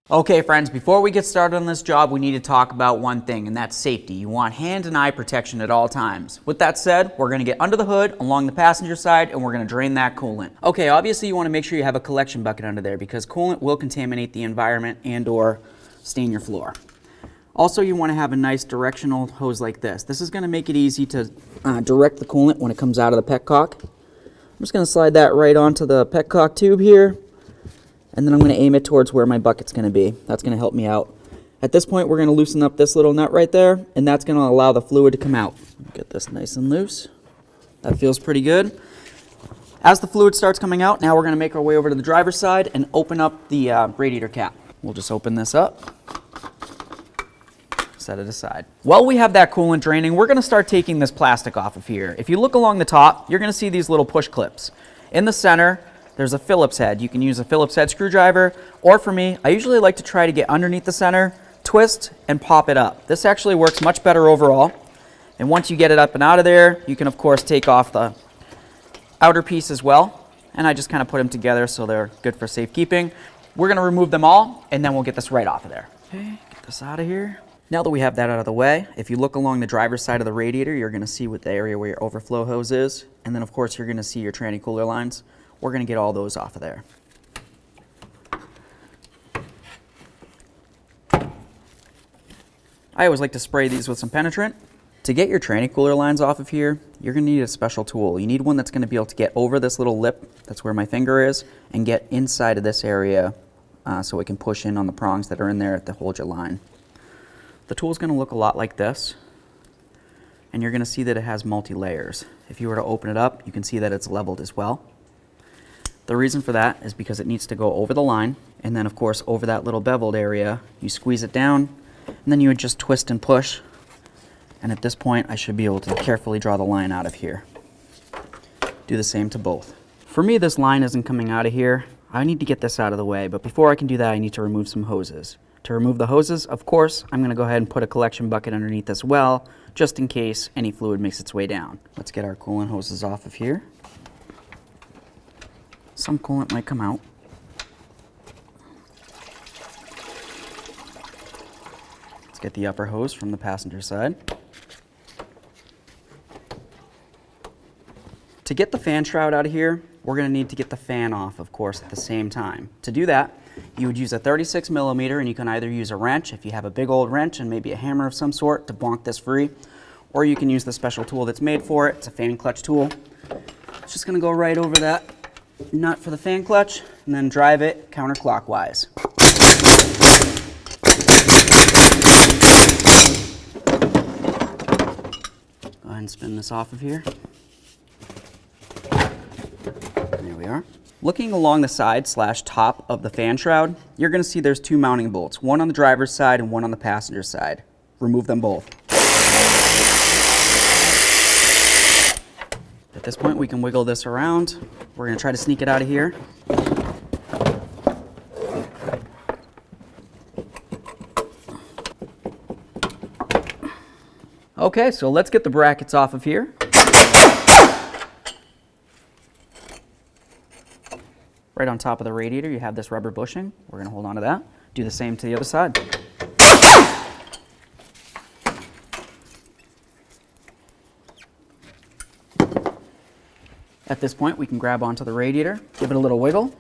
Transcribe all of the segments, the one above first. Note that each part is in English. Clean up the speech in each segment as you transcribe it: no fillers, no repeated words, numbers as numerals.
Okay friends, before we get started on this job, we need to talk about one thing, and that's safety. You want hand and eye protection at all times. With that said, we're going to get under the hood along the passenger side and we're going to drain that coolant. Okay, obviously you want to make sure you have a collection bucket under there because coolant will contaminate the environment and or stain your floor. Also, you want to have a nice directional hose like this. This is going to make it easy to direct the coolant when it comes out of the petcock. I'm just going to slide that right onto the petcock tube here. And then I'm going to aim it towards where my bucket's going to be. That's going to help me out. At this point, we're going to loosen up this little nut right there, and that's going to allow the fluid to come out. Get this nice and loose. That feels pretty good. As the fluid starts coming out, now we're going to make our way over to the driver's side and open up the radiator cap. We'll just open this up, set it aside. While we have that coolant draining, we're going to start taking this plastic off of here. If you look along the top, you're going to see these little push clips. In the center, there's a Phillips head. You can use a Phillips head screwdriver, or for me, I usually like to try to get underneath the center, twist, and pop it up. This actually works much better overall. And once you get it up and out of there, you can of course take off the outer piece as well. And I just kind of put them together so they're good for safekeeping. We're going to remove them all, and then we'll get this right off of there. Okay, get this out of here. Now that we have that out of the way, if you look along the driver's side of the radiator, you're going to see what the area where your overflow hose is. And then of course you're going to see your tranny cooler lines. We're going to get all those off of there. I always like to spray these with some penetrant. To get your tranny cooler lines off of here, you're going to need a special tool. You need one that's going to be able to get over this little lip, that's where my finger is, and get inside of this area so it can push in on the prongs that are in there to hold your line. The tool is going to look a lot like this, and you're going to see that it has multi-layers. If you were to open it up, you can see that it's leveled as well. The reason for that is because it needs to go over the line, and then of course over that little beveled area, you squeeze it down, and then you would just twist and push, and at this point I should be able to carefully draw the line out of here. Do the same to both. For me, this line isn't coming out of here. I need to get this out of the way, but before I can do that, I need to remove some hoses. To remove the hoses, of course, I'm going to go ahead and put a collection bucket underneath as well, just in case any fluid makes its way down. Let's get our coolant hoses off of here. Some coolant might come out. Let's get the upper hose from the passenger side. To get the fan shroud out of here, we're going to need to get the fan off, of course, at the same time. To do that, you would use a 36 millimeter, and you can either use a wrench, if you have a big old wrench and maybe a hammer of some sort to bonk this free, or you can use the special tool that's made for it. It's a fan clutch tool. It's just going to go right over that nut for the fan clutch and then drive it counterclockwise. Go ahead and spin this off of here. There we are. Looking along the side / top of the fan shroud, you're going to see there's two mounting bolts, one on the driver's side and one on the passenger side. Remove them both. At this point, we can wiggle this around. We're going to try to sneak it out of here. Okay, so let's get the brackets off of here. Right on top of the radiator, you have this rubber bushing. We're going to hold on to that. Do the same to the other side. At this point, we can grab onto the radiator, give it a little wiggle,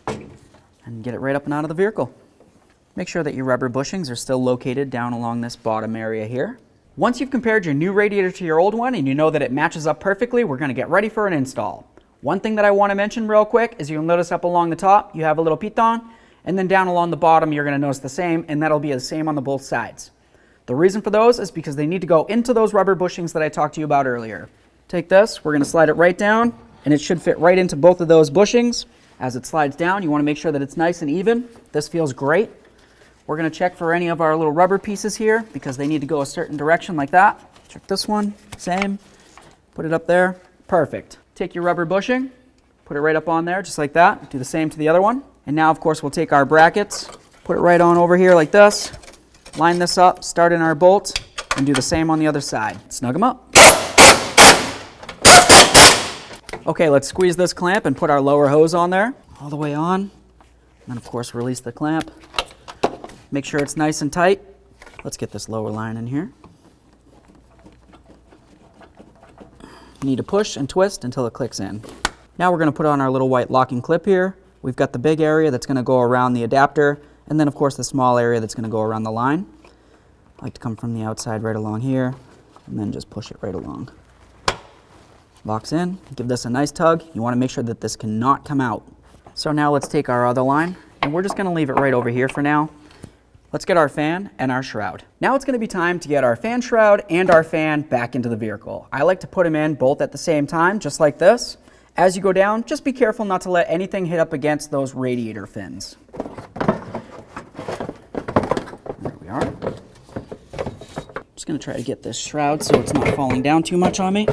and get it right up and out of the vehicle. Make sure that your rubber bushings are still located down along this bottom area here. Once you've compared your new radiator to your old one and you know that it matches up perfectly, we're going to get ready for an install. One thing that I want to mention real quick is you'll notice up along the top, you have a little piton, and then down along the bottom, you're going to notice the same, and that'll be the same on the both sides. The reason for those is because they need to go into those rubber bushings that I talked to you about earlier. Take this, we're going to slide it right down, and it should fit right into both of those bushings. As it slides down, you want to make sure that it's nice and even. This feels great. We're going to check for any of our little rubber pieces here because they need to go a certain direction like that. Check this one, same. Put it up there, perfect. Take your rubber bushing, put it right up on there just like that. Do the same to the other one. And now of course we'll take our brackets, put it right on over here like this, line this up, start in our bolt, and do the same on the other side. Snug them up. Okay, let's squeeze this clamp and put our lower hose on there, all the way on. And then of course release the clamp. Make sure it's nice and tight. Let's get this lower line in here. You need to push and twist until it clicks in. Now we're going to put on our little white locking clip here. We've got the big area that's going to go around the adapter, and then of course the small area that's going to go around the line. I like to come from the outside right along here, and then just push it right along. Locks in. Give this a nice tug. You want to make sure that this cannot come out. So now let's take our other line, and we're just going to leave it right over here for now. Let's get our fan and our shroud. Now it's going to be time to get our fan shroud and our fan back into the vehicle. I like to put them in both at the same time, just like this. As you go down, just be careful not to let anything hit up against those radiator fins. There we are. Just going to try to get this shroud so it's not falling down too much on me.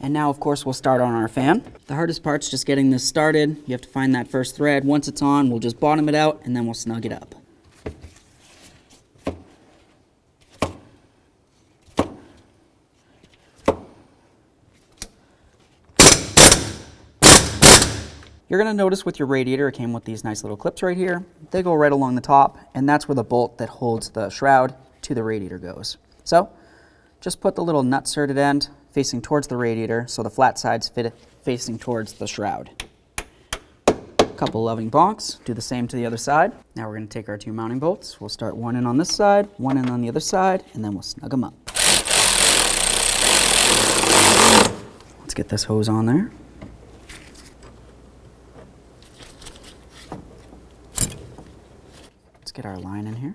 And now, of course, we'll start on our fan. The hardest part's just getting this started. You have to find that first thread. Once it's on, we'll just bottom it out, and then we'll snug it up. You're going to notice with your radiator, it came with these nice little clips right here. They go right along the top, and that's where the bolt that holds the shroud to the radiator goes. So just put the little nut-surted end facing towards the radiator so the flat side's facing towards the shroud. Couple loving bonks. Do the same to the other side. Now we're going to take our two mounting bolts. We'll start one in on this side, one in on the other side, and then we'll snug them up. Let's get this hose on there. Let's get our line in here.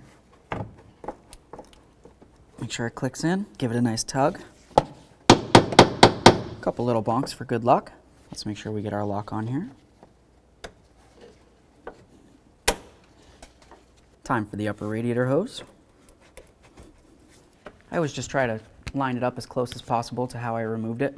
Make sure it clicks in. Give it a nice tug. Couple little bonks for good luck. Let's make sure we get our lock on here. Time for the upper radiator hose. I always just try to line it up as close as possible to how I removed it.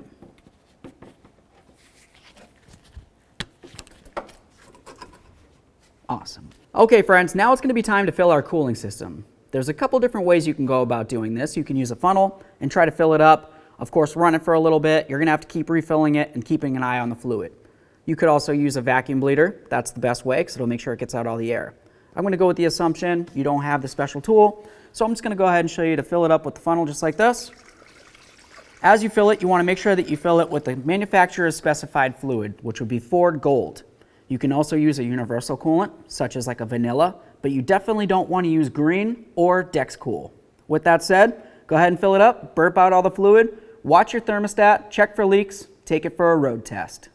Awesome. Okay friends, now it's going to be time to fill our cooling system. There's a couple different ways you can go about doing this. You can use a funnel and try to fill it up. Of course, run it for a little bit. You're going to have to keep refilling it and keeping an eye on the fluid. You could also use a vacuum bleeder. That's the best way because it'll make sure it gets out all the air. I'm going to go with the assumption you don't have the special tool. So I'm just going to go ahead and show you to fill it up with the funnel just like this. As you fill it, you want to make sure that you fill it with the manufacturer's specified fluid, which would be Ford Gold. You can also use a universal coolant, such as like a vanilla, but you definitely don't want to use green or Dex Cool. With that said, go ahead and fill it up, burp out all the fluid, watch your thermostat, check for leaks, take it for a road test.